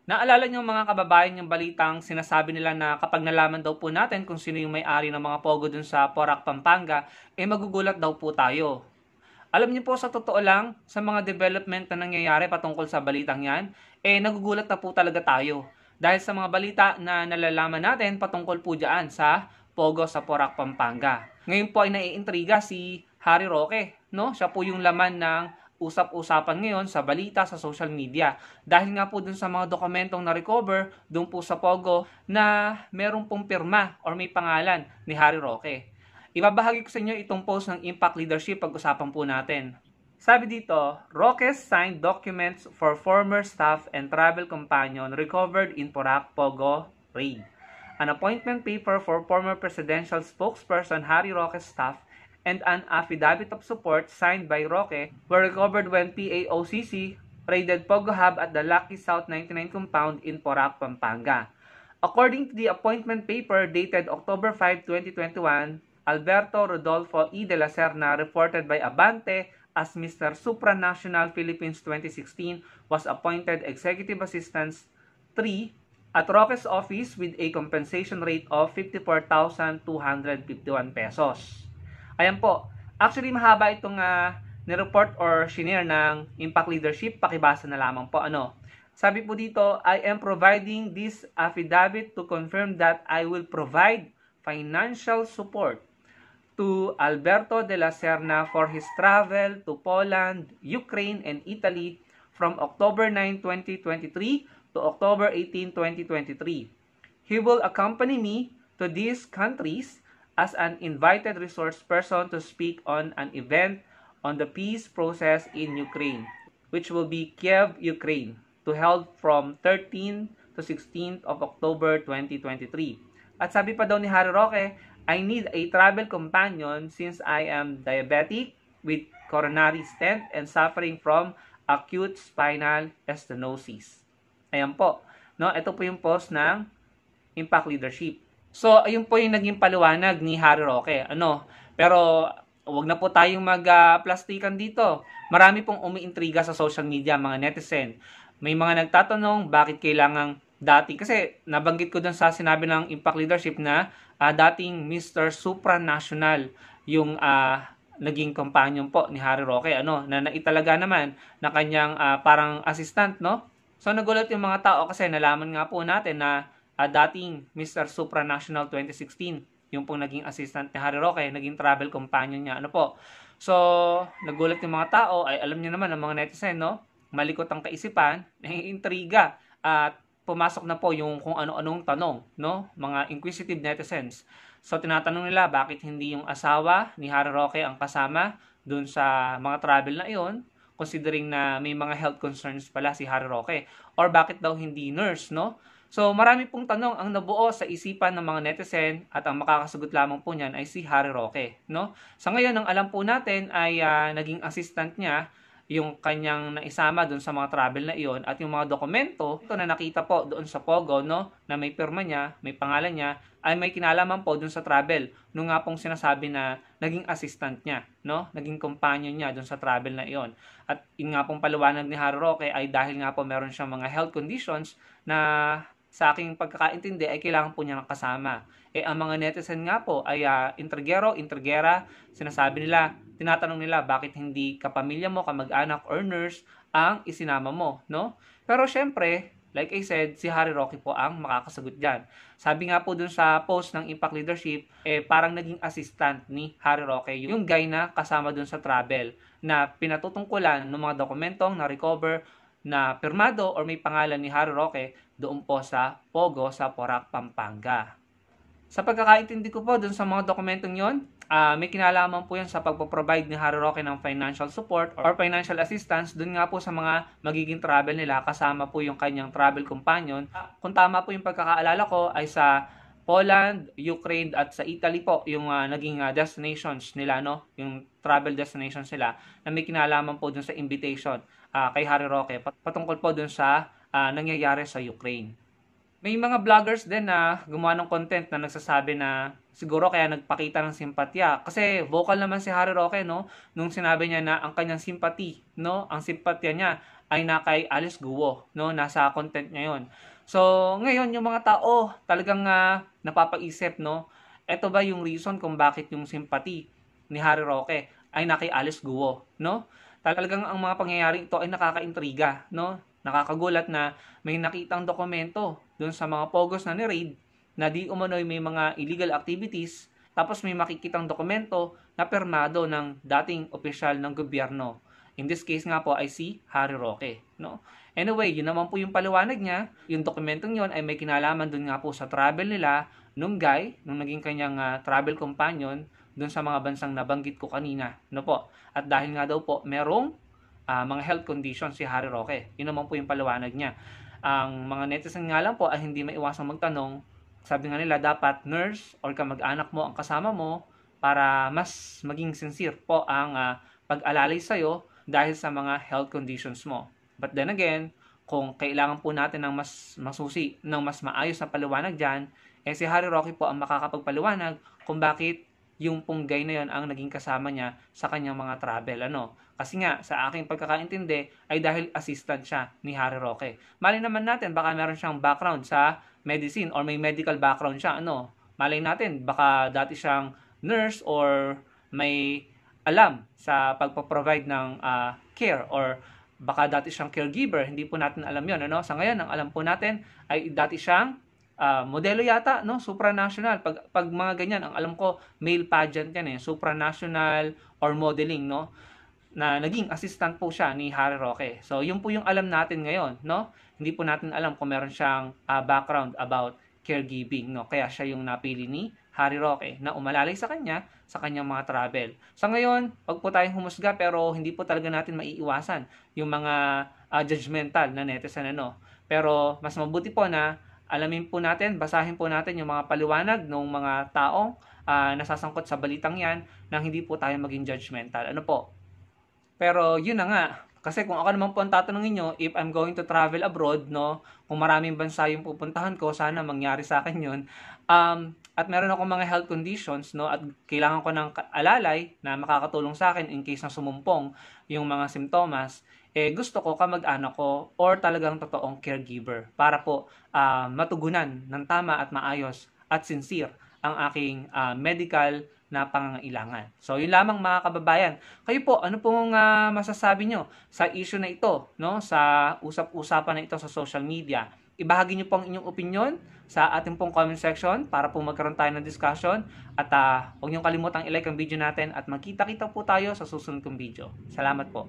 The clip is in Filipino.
Naalala niyo mga kababayan yung balitang sinasabi nila na kapag nalaman daw po natin kung sino yung may-ari ng mga pogo dun sa Porac, Pampanga, magugulat daw po tayo. Alam niyo po sa totoo lang, sa mga development na nangyayari patungkol sa balitang yan, nagugulat na po talaga tayo. Dahil sa mga balita na nalalaman natin patungkol po dyan sa Pogo sa Porac, Pampanga. Ngayon po ay naiintriga si Harry Roque, no? Siya po yung laman ng usap-usapan ngayon sa balita sa social media. Dahil nga po dun sa mga dokumentong na-recover dun po sa Pogo na merong pong pirma or may pangalan ni Harry Roque. Ibabahagi ko sa inyo itong post ng Impact Leadership pag-usapan po natin. Sabi dito, Roques signed documents for former staff and travel companion recovered in Porac Pogo raid. An appointment paper for former presidential spokesperson Harry Roque's staff and an affidavit of support signed by Roque were recovered when PAOCC raided Pogo Hub at the Lucky South 99 compound in Porac, Pampanga. According to the appointment paper dated October 5, 2021, Alberto Rodolfo E. de la Serna, reported by Abante as Mr. Supranational Philippines 2016, was appointed Executive Assistant 3 at Roque's office with a compensation rate of 54,251 pesos. Ayan po. Actually, mahaba itong nireport or shinare ng Impact Leadership. Pakibasa na lamang po. Sabi po dito, I am providing this affidavit to confirm that I will provide financial support to Alberto de la Serna for his travel to Poland, Ukraine, and Italy from October 9, 2023 to October 18, 2023. He will accompany me to these countries as an invited resource person to speak on an event on the peace process in Ukraine, which will be Kiev, Ukraine, to held from 13 to 16th of October 2023. At sabi pa daw ni Harry Roque, I need a travel companion since I am diabetic with coronary stent and suffering from acute spinal stenosis. Ayan po. No, ito po yung post ng Impact Leadership. So, ayun po yung naging paliwanag ni Harry Roque. Pero wag na po tayong mag-plastikan dito. Marami pong umiintriga sa social media, mga netizen. May mga nagtatanong bakit kailangang dating, kasi nabanggit ko dun sa sinabi ng Impact Leadership na dating Mr. Supranational yung naging companion po ni Harry Roque, na naitalaga naman na kanyang parang assistant, no? So nagulat yung mga tao kasi nalaman nga po natin na dating Mr. Supranational 2016, yung pong naging assistant ni Harry Roque, naging travel companion niya, So, nagulat yung mga tao, ay alam niyo naman ang mga netizen, no? Malikot ang kaisipan, naiintriga, at pumasok na po yung kung ano-anong tanong, no? Mga inquisitive netizens. So, tinatanong nila bakit hindi yung asawa ni Harry Roque ang kasama dun sa mga travel na iyon, considering na may mga health concerns pala si Harry Roque. Or bakit daw hindi nurse, no? So, marami pong tanong ang nabuo sa isipan ng mga netizen at ang makakasagot lamang po niyan ay si Harry Roque, no? Sa ngayon, ang alam po natin ay naging assistant niya yung kanyang naisama doon sa mga travel na iyon at yung mga dokumento ito na nakita po doon sa Pogo, no, na may pirma niya, may pangalan niya, ay may kinalaman po doon sa travel nung nga pong sinasabi na naging assistant niya, no, naging companion niya doon sa travel na iyon. At yun nga pong paliwanag ni Harry Roque ay dahil nga po meron siyang mga health conditions na sa aking pagkakaintindi ay kailangan po niya ng kasama. Ang mga netizen nga po ay intrigera, sinasabi nila, tinatanong nila bakit hindi kapamilya mo, kamag-anak or nurse ang isinama mo, no? Pero syempre, like I said, si Harry Roque po ang makakasagot dyan. Sabi nga po dun sa post ng Impact Leadership, parang naging assistant ni Harry Roque, yung guy na kasama dun sa travel, na pinatutungkulan ng mga dokumentong na-recover na pirmado or may pangalan ni Harry Roque doon po sa Pogo sa Porac, Pampanga. Sa pagkakaintindi ko po dun sa mga dokumentong yon, may kinalaman po yan sa pagpo-provide ni Harry Roque ng financial support or financial assistance dun nga po sa mga magiging travel nila, kasama po yung kanyang travel companion. Kung tama po yung pagkakaalala ko ay sa Poland, Ukraine at sa Italy po yung naging destinations nila, no? Yung travel destinations nila na may kinalaman po dun sa invitation kay Harry Roque patungkol po dun sa nangyayari sa Ukraine. May mga vloggers din na gumawa ng content na nagsasabi na siguro kaya nagpakita ng simpatya. Kasi vocal naman si Harry Roque, no? Nung sinabi niya na ang kanyang sympathy, no? Ang simpatya niya ay na kay Alice Guo, no? Nasa content niya 'yon. So, ngayon yung mga tao talagang napapaisip, no? Ito ba yung reason kung bakit yung sympathy ni Harry Roque ay na kay Alice Guo, no? Talagang ang mga pangyayari ito ay nakakaintriga, no? Nakakagulat na may nakitang dokumento doon sa mga pogos na ni-raid na di umano'y may mga illegal activities, tapos may makikitang dokumento na permado ng dating opisyal ng gobyerno. In this case nga po ay si Harry Roque, no? Anyway, yun naman po yung paliwanag niya. Yung dokumentong yun ay may kinalaman dun nga po sa travel nila nung guy, nung naging kanyang travel companion dun sa mga bansang nabanggit ko kanina, no po. At dahil nga daw po merong mga health conditions si Harry Roque. Yun naman po yung paliwanag niya. Ang mga netizen nga lang po ay hindi maiwasang magtanong, sabi nga nila dapat nurse or kamag-anak mo ang kasama mo para mas maging sincere po ang pag-alalay sa'yo dahil sa mga health conditions mo. But then again, kung kailangan po natin ng mas masusi, ng mas maayos na paliwanag dyan, si Harry Roque po ang makakapagpaliwanag kung bakit yung punggay na yon ang naging kasama niya sa kanyang mga travel. Kasi nga, sa aking pagkakaintindi, ay dahil assistant siya ni Harry Roque. Malay naman natin, baka meron siyang background sa medicine or may medical background siya. Malay natin, baka dati siyang nurse or may alam sa pagpo-provide ng care or baka dati siyang caregiver, hindi po natin alam yon. Sa ngayon, ang alam po natin ay dati siyang modelo yata, no? Supranational. Pag mga ganyan, ang alam ko, male pageant yan supranational or modeling, no? Na naging assistant po siya ni Harry Roque. So, yun po yung alam natin ngayon, no? Hindi po natin alam kung meron siyang background about caregiving, no? Kaya siya yung napili ni Harry Roque na umalalay sa kanyang mga travel. Sa ngayon, wag po tayong humusga pero hindi po talaga natin maiiwasan yung mga judgmental na netizen, Pero mas mabuti po na alamin po natin, basahin po natin yung mga paliwanag ng mga taong nasasangkot sa balitang yan nang hindi po tayo maging judgmental. Po? Pero yun na nga, kasi kung ako naman po ang tatanungin nyo, if I'm going to travel abroad, kung maraming bansa yung pupuntahan ko, sana mangyari sa akin yun. At meron akong mga health conditions, at kailangan ko ng alalay na makakatulong sa akin in case na sumumpong yung mga simptomas, gusto ko kamag-anak ko or talagang totoong caregiver para po matugunan ng tama at maayos at sincere ang aking medical na pangangailangan. So, yun lamang mga kababayan. Kayo po, ano pong masasabi nyo sa issue na ito, sa usap-usapan na ito sa social media? Ibahagi nyo po ang inyong opinion sa ating pong comment section para po magkaroon tayo ng discussion. At huwag nyo kalimutang i-like ang video natin at magkita-kita po tayo sa susunod kong video. Salamat po.